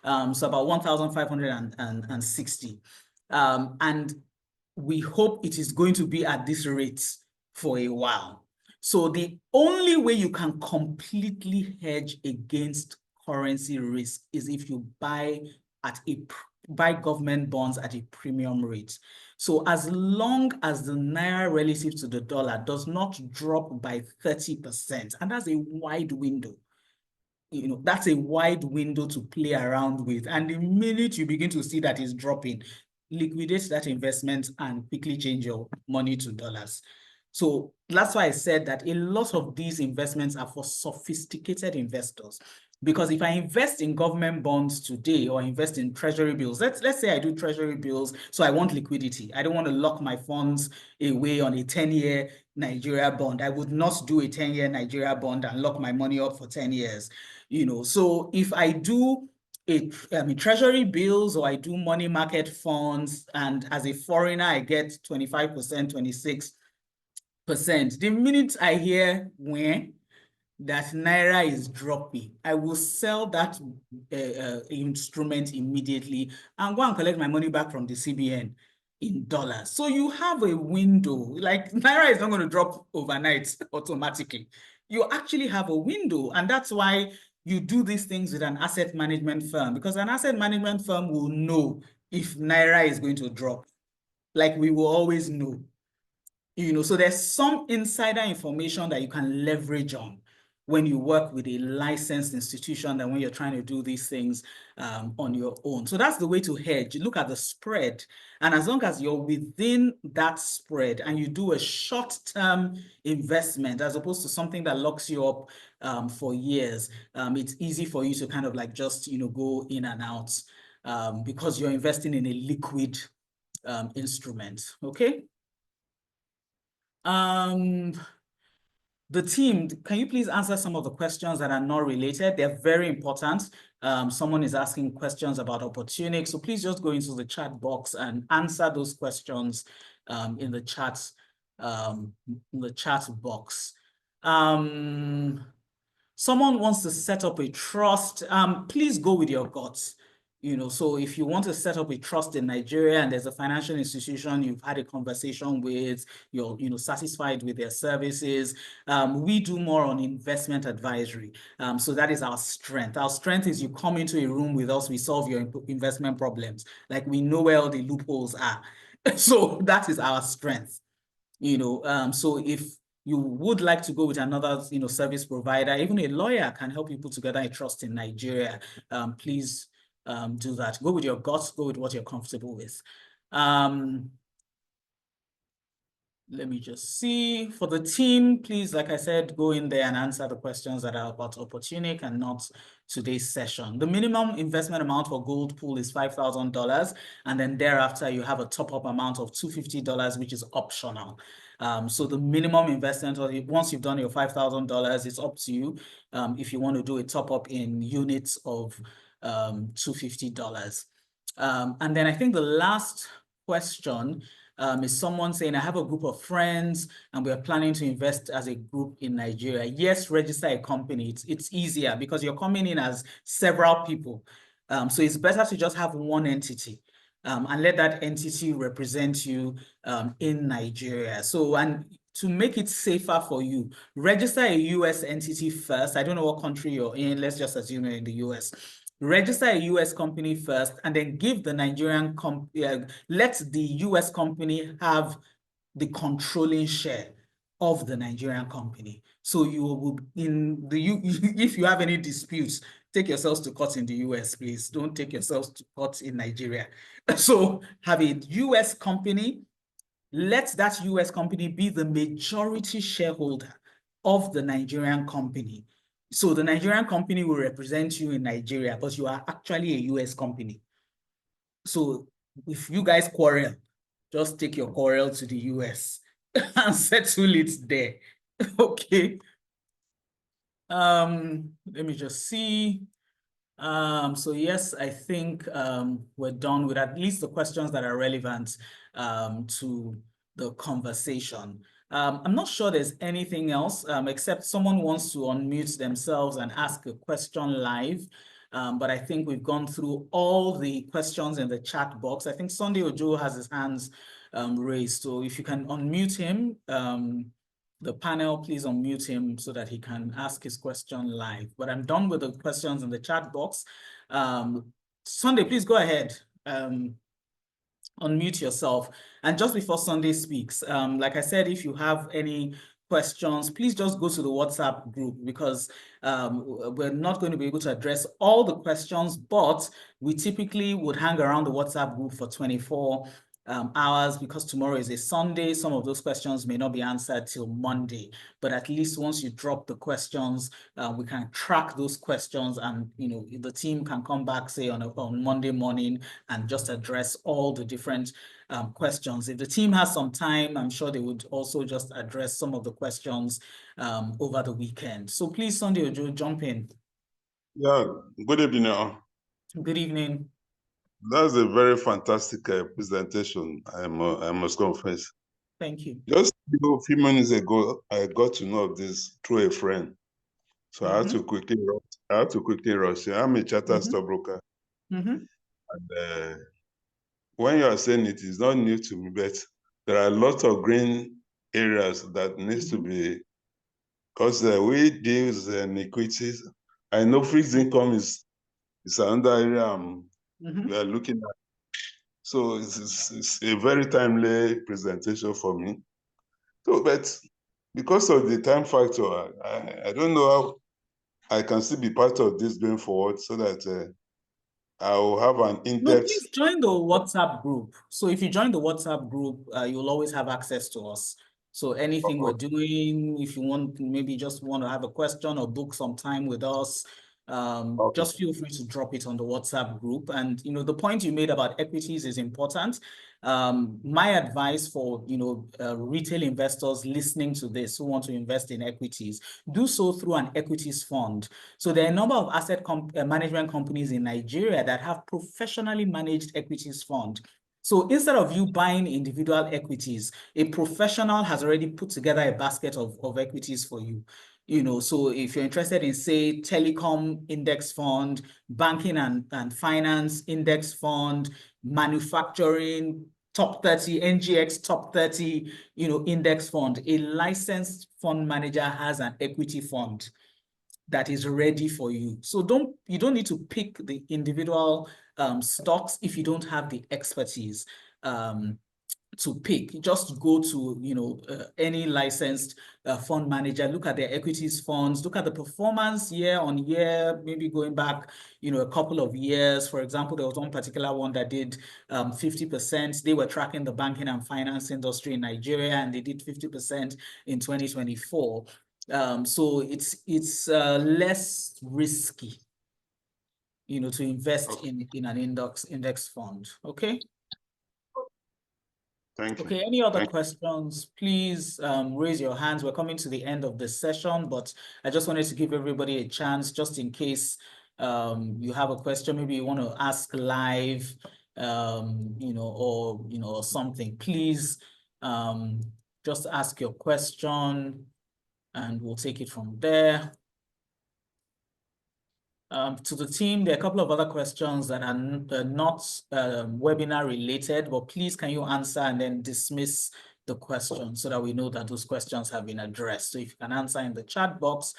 So about 1,560. And we hope it is going to be at this rate for a while. So the only way you can completely hedge against currency risk is if you buy government bonds at a premium rate. So as long as the naira relative to the dollar does not drop by 30%, and that's a wide window, that's a wide window to play around with. And the minute you begin to see that it's dropping, liquidate that investment and quickly change your money to dollars. So that's why I said that a lot of these investments are for sophisticated investors. Because if I invest in government bonds today or invest in treasury bills, let's say I do treasury bills, so I want liquidity. I don't want to lock my funds away on a 10-year Nigeria bond. I would not do a 10-year Nigeria bond and lock my money up for 10 years. So if I do treasury bills or I do money market funds, and as a foreigner, I get 25%, 26%. The minute I hear that naira is dropping, I will sell that instrument immediately and go and collect my money back from the CBN in dollars. So you have a window. Like, naira is not going to drop overnight automatically. You actually have a window, and that's why you do these things with an asset management firm, because an asset management firm will know if naira is going to drop. Like, we will always know. So there's some insider information that you can leverage on when you work with a licensed institution than when you're trying to do these things on your own. So that's the way to hedge. You look at the spread, and as long as you're within that spread and you do a short-term investment as opposed to something that locks you up for years, it's easy for you to kind of like just, go in and out because you're investing in a liquid instrument, okay? The team, can you please answer some of the questions that are not related? They're very important. Someone is asking questions about Opportunic, so please just go into the chat box and answer those questions in the chat box. Someone wants to set up a trust. Please go with your guts. So if you want to set up a trust in Nigeria and there's a financial institution you've had a conversation with, you're satisfied with their services, we do more on investment advisory. So that is our strength. Our strength is you come into a room with us, we solve your investment problems. Like, we know where all the loopholes are. So that is our strength. So if you would like to go with another service provider, even a lawyer can help you put together a trust in Nigeria. Please do that. Go with your guts, go with what you're comfortable with. Let me just see. For the team, please, like I said, go in there and answer the questions that are about Opportunic and not today's session. The minimum investment amount for Gold Pool is $5,000, and then thereafter you have a top-up amount of $250, which is optional. So the minimum investment, once you've done your $5,000, it's up to you if you want to do a top-up in units of $250. And then I think the last question is someone saying, I have a group of friends and we're planning to invest as a group in Nigeria. Yes, register a company. It's easier because you're coming in as several people. So it's better to just have one entity and let that entity represent you in Nigeria. So, and to make it safer for you, register a US entity first. I don't know what country you're in. Let's just assume you're in the US. Register a US company first, and then give the Nigerian let the US company have the controlling share of the Nigerian company. So you will, if you have any disputes, take yourselves to court in the US, please. Don't take yourselves to court in Nigeria. So have a US company. Let that US company be the majority shareholder of the Nigerian company. So the Nigerian company will represent you in Nigeria, but you are actually a US company. So if you guys quarrel, just take your quarrel to the US and settle it there. Okay. Let me just see. So yes, I think we're done with at least the questions that are relevant to the conversation. I'm not sure there's anything else except someone wants to unmute themselves and ask a question live. But I think we've gone through all the questions in the chat box. I think Sunday Ojo has his hands raised. So if you can unmute him, the panel, please unmute him so that he can ask his question live. But I'm done with the questions in the chat box. Sunday, please go ahead. Unmute yourself. And just before Sunday speaks, like I said, if you have any questions, please just go to the WhatsApp group, because we're not going to be able to address all the questions, but we typically would hang around the WhatsApp group for 24 hours, because tomorrow is a Sunday. Some of those questions may not be answered till Monday, but at least once you drop the questions, we can track those questions, and the team can come back, say on Monday morning, and just address all the different questions. If the team has some time, I'm sure they would also just address some of the questions over the weekend. So please, Sunday Ojo, jump in. Yeah, good evening. Good evening. That's a very fantastic presentation, I must confess. Thank you. Just a few minutes ago, I got to know of this through a friend. So I had to quickly rush. I'm a chartered stockbroker. And when you are saying it is not new to me, but there are lots of green areas that needs to be, because we deal in equities. I know fixed income is another area we are looking at. So it's a very timely presentation for me. So, but because of the time factor, I don't know how I can still be part of this going forward, so that I will have an in-depth. No, please join the WhatsApp group. So if you join the WhatsApp group, you'll always have access to us. So anything we're doing, if you want, maybe just want to have a question or book some time with us, just feel free to drop it on the WhatsApp group. And the point you made about equities is important. My advice for retail investors listening to this who want to invest in equities, do so through an equities fund. So there are a number of asset management companies in Nigeria that have professionally managed equities fund. So instead of you buying individual equities, a professional has already put together a basket of equities for you. So if you're interested in, say, telecom index fund, banking and finance index fund, manufacturing, top 30, NGX top 30, index fund, a licensed fund manager has an equity fund that is ready for you. So you don't need to pick the individual stocks if you don't have the expertise to pick. Just go to any licensed fund manager, look at their equities funds, look at the performance year on year, maybe going back a couple of years. For example, there was one particular one that did 50%. They were tracking the banking and finance industry in Nigeria, and they did 50% in 2024. So it's less risky to invest in an index fund. Okay. Thank you. Okay, any other questions, please raise your hands. We're coming to the end of the session, but I just wanted to give everybody a chance, just in case you have a question, maybe you want to ask live, or something. Please just ask your question and we'll take it from there. To the team, there are a couple of other questions that are not webinar related, but please can you answer and then dismiss the question so that we know that those questions have been addressed. So if you can answer in the chat box.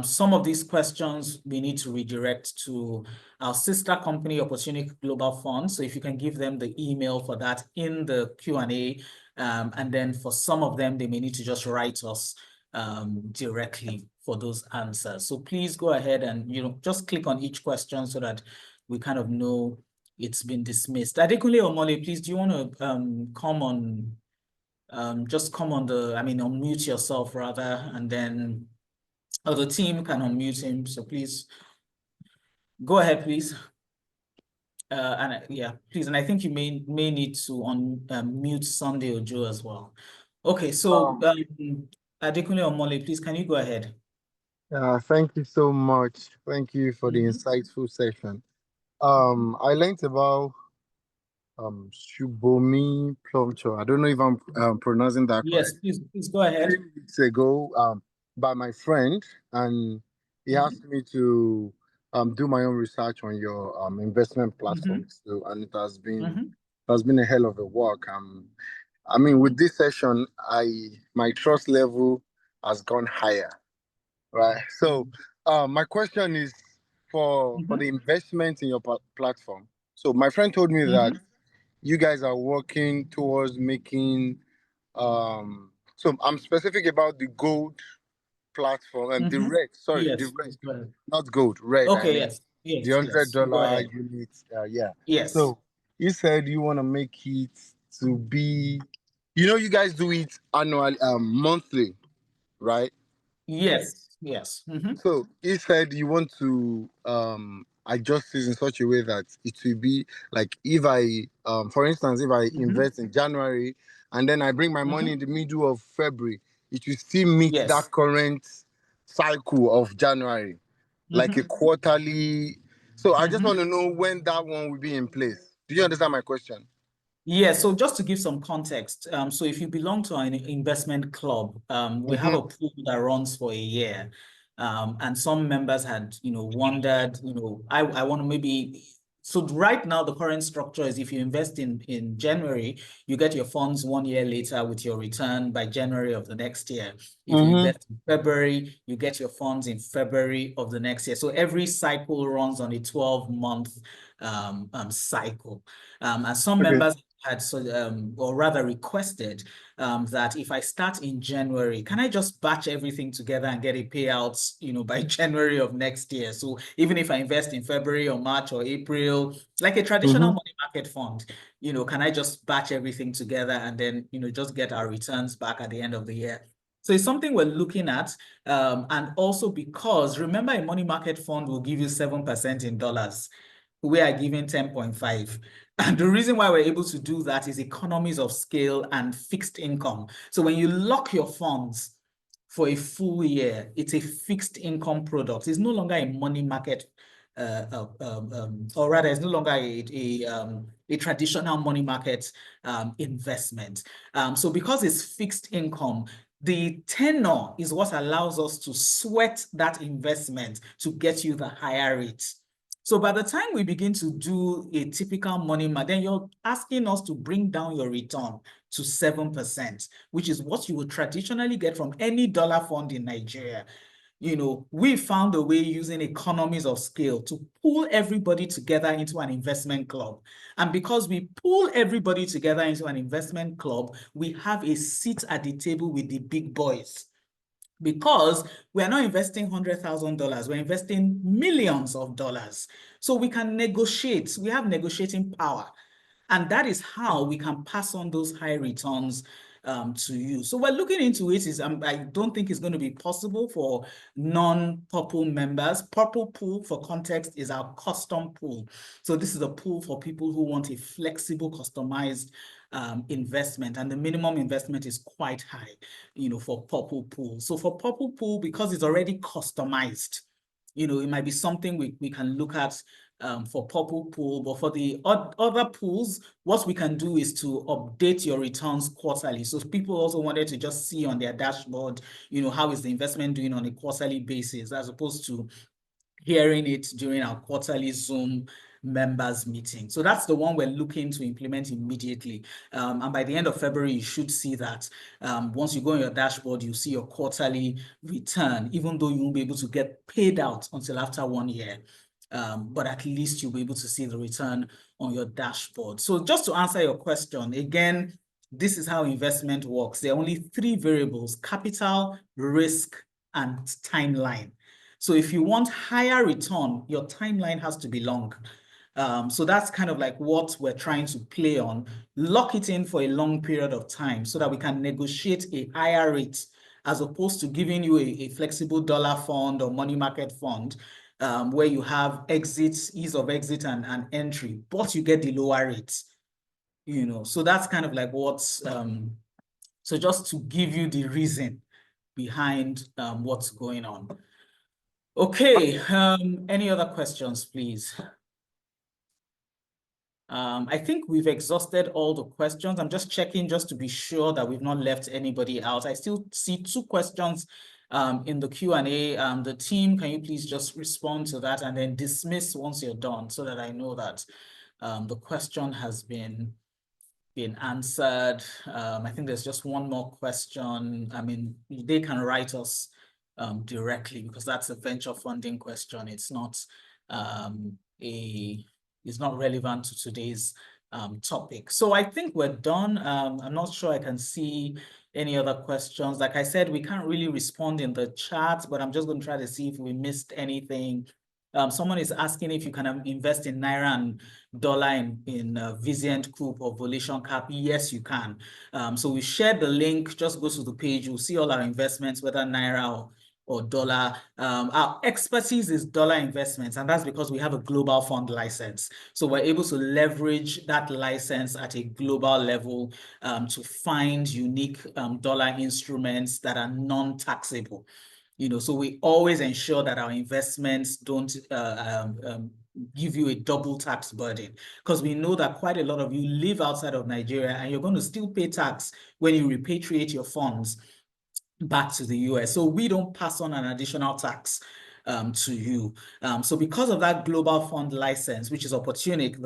Some of these questions we need to redirect to our sister company, Opportunity Global Fund. So if you can give them the email for that in the Q&A, and then for some of them, they may need to just write us directly for those answers. So please go ahead and just click on each question so that we kind of know it's been dismissed. Adekunle Omole, please, do you want to come on, just come on unmute yourself rather, and then the team can unmute him. So please go ahead, please. Please, and I think you may need to unmute Sunday Ojo as well. Okay, so Adekunle Omole, please, can you go ahead? Thank you so much. Thank you for the insightful session. I learned about Shubomi Plumcho. I don't know if I'm pronouncing that yes, correct. please go ahead. 3 weeks ago, by my friend, and he asked me to do my own research on your investment Mm-hmm. platform. So, and Mm-hmm. it has been a hell of a work. I mean, with this session, my trust level has gone higher, right? So, my question is for Mm-hmm. the investment in your platform. So, my friend told me that Mm-hmm. you guys are working towards making. So, I'm specific about the gold platform and the Mm-hmm. red. Sorry, the Yes. red, Go ahead. not gold, red. I Okay, mean, yes. the Yes, hundred yes. Go dollar ahead. unit. Yeah. Yes. So you said you want to make it to be, you guys do it annually, monthly, right? Yes. Yes. Mm-hmm. So he said you want to adjust this in such a way that it will be like if I for instance if I Mm-hmm. invest in January and then I bring my money Mm-hmm. in the middle of February, it will still meet Yes. that current cycle of January, like a Mm-hmm. quarterly. So I just Mm-hmm. want to know when that one will be in place. Do you understand my question? Yeah, so just to give some context, so if you belong to an investment club, we have Mm-hmm. a pool that runs for a year. And some members had, wondered, I want to maybe, so right now the current structure is if you invest in January, you get your funds 1 year later with your return by January of the next year. If you Mm-hmm. invest in February, you get your funds in February of the next year. So every cycle runs on a 12-month cycle. And some Okay. members had or rather requested that if I start in January, can I just batch everything together and get a payout, by January of next year? So even if I invest in February or March or April, like a traditional Mm-hmm. money market fund, can I just batch everything together and then, just get our returns back at the end of the year? So it's something we're looking at. And also because remember, a money market fund will give you 7% in dollars. We are giving 10.5. And the reason why we're able to do that is economies of scale and fixed income. So when you lock your funds for a full year, it's a fixed income product. It's no longer a money market, or rather, it's no longer a traditional money market investment. So because it's fixed income, the tenor is what allows us to sweat that investment to get you the higher rate. So by the time we begin to do a typical money market, then you're asking us to bring down your return to 7%, which is what you would traditionally get from any dollar fund in Nigeria. We found a way using economies of scale to pull everybody together into an investment club. And because we pull everybody together into an investment club, we have a seat at the table with the big boys. Because we are not investing $100,000, we're investing millions of dollars. So we can negotiate, we have negotiating power. And that is how we can pass on those high returns to you. So we're looking into it. I don't think it's going to be possible for non-Purple members. Purple pool, for context, is our custom pool. So this is a pool for people who want a flexible, customized investment, and the minimum investment is quite high, for Purple pool. So for Purple pool, because it's already customized, it might be something we can look at for Purple pool, but for the other pools, what we can do is to update your returns quarterly. So people also wanted to just see on their dashboard, how is the investment doing on a quarterly basis, as opposed to hearing it during our quarterly Zoom members meeting. So that's the one we're looking to implement immediately. And by the end of February, you should see that. Once you go on your dashboard, you see your quarterly return, even though you won't be able to get paid out until after 1 year. But at least you'll be able to see the return on your dashboard. So just to answer your question, again, this is how investment works. There are only 3 variables: capital, risk, and timeline. So if you want higher return, your timeline has to be long. So that's kind of like what we're trying to play on. Lock it in for a long period of time so that we can negotiate a higher rate, as opposed to giving you a flexible dollar fund or money market fund, where you have exits, ease of exit and entry, but you get the lower rates. So that's kind of like what's, so just to give you the reason behind what's going on. Okay, any other questions, please? I think we've exhausted all the questions. I'm just checking just to be sure that we've not left anybody out. I still see 2 questions in the Q&A. The team, can you please just respond to that and then dismiss once you're done so that I know that the question has been answered. I think there's just one more question. I mean, they can write us directly because that's a venture funding question. It's not it's not relevant to today's topic. So I think we're done. I'm not sure I can see any other questions. Like I said, we can't really respond in the chat, but I'm just going to try to see if we missed anything. Someone is asking if you can invest in Naira and dollar in Vizient Group or Volation Cap. Yes, you can. So we shared the link. Just go to the page. You'll see all our investments, whether Naira or dollar. Our expertise is dollar investments, and that's because we have a global fund license. So we're able to leverage that license at a global level to find unique dollar instruments that are non-taxable. So we always ensure that our investments don't give you a double tax burden, because we know that quite a lot of you live outside of Nigeria and you're going to still pay tax when you repatriate your funds back to the US. So we don't pass on an additional tax to you. So because of that global fund license, which is Opportunic,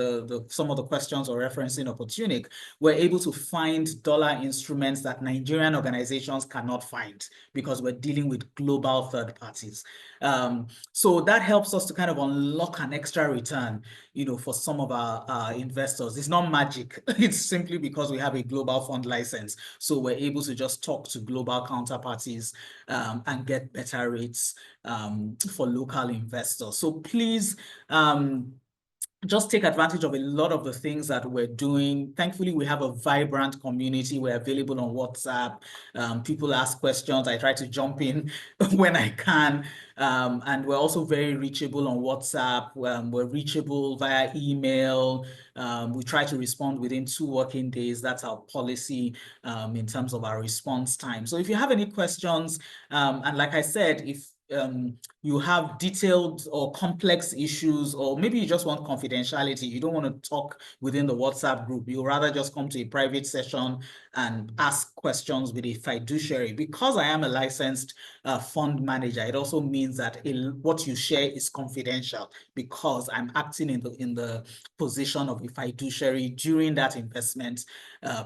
some of the questions are referencing Opportunic, we're able to find dollar instruments that Nigerian organizations cannot find because we're dealing with global third parties. So that helps us to kind of unlock an extra return, for some of our investors. It's not magic. It's simply because we have a global fund license. So we're able to just talk to global counterparties and get better rates for local investors. So please just take advantage of a lot of the things that we're doing. Thankfully, we have a vibrant community. We're available on WhatsApp. People ask questions. I try to jump in when I can. And we're also very reachable on WhatsApp. We're reachable via email. We try to respond within 2 working days. That's our policy in terms of our response time. So if you have any questions, and like I said, if you have detailed or complex issues, or maybe you just want confidentiality, you don't want to talk within the WhatsApp group, you rather just come to a private session and ask questions with a fiduciary. Because I am a licensed fund manager, it also means that what you share is confidential, because I'm acting in the position of a fiduciary during that investment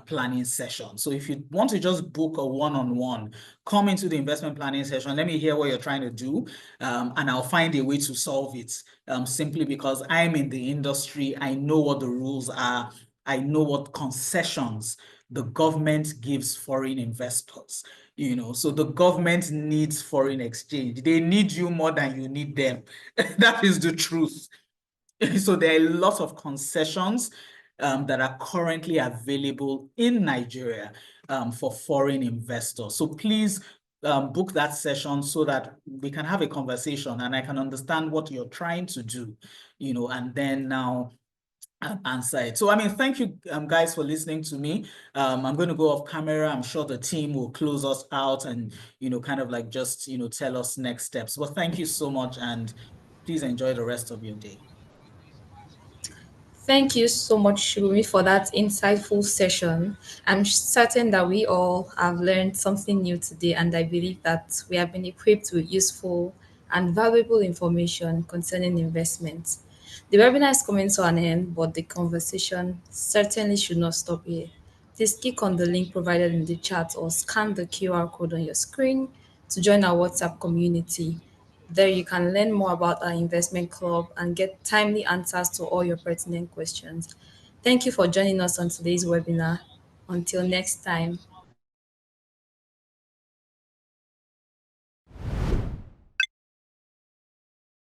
planning session. So if you want to just book a one-on-one, come into the investment planning session, let me hear what you're trying to do, and I'll find a way to solve it, simply because I'm in the industry. I know what the rules are. I know what concessions the government gives foreign investors. So the government needs foreign exchange. They need you more than you need them. That is the truth. So there are lots of concessions that are currently available in Nigeria for foreign investors. So please book that session so that we can have a conversation and I can understand what you're trying to do, and then now answer it. So, thank you guys for listening to me. I'm going to go off camera. I'm sure the team will close us out and, kind of like just, tell us next steps. But thank you so much, and please enjoy the rest of your day. Thank you so much, Shuri, for that insightful session. I'm certain that we all have learned something new today, and I believe that we have been equipped with useful and valuable information concerning investments. The webinar is coming to an end, but the conversation certainly should not stop here. Please click on the link provided in the chat or scan the QR code on your screen to join our WhatsApp community. There you can learn more about our investment club and get timely answers to all your pertinent questions. Thank you for joining us on today's webinar. Until next time.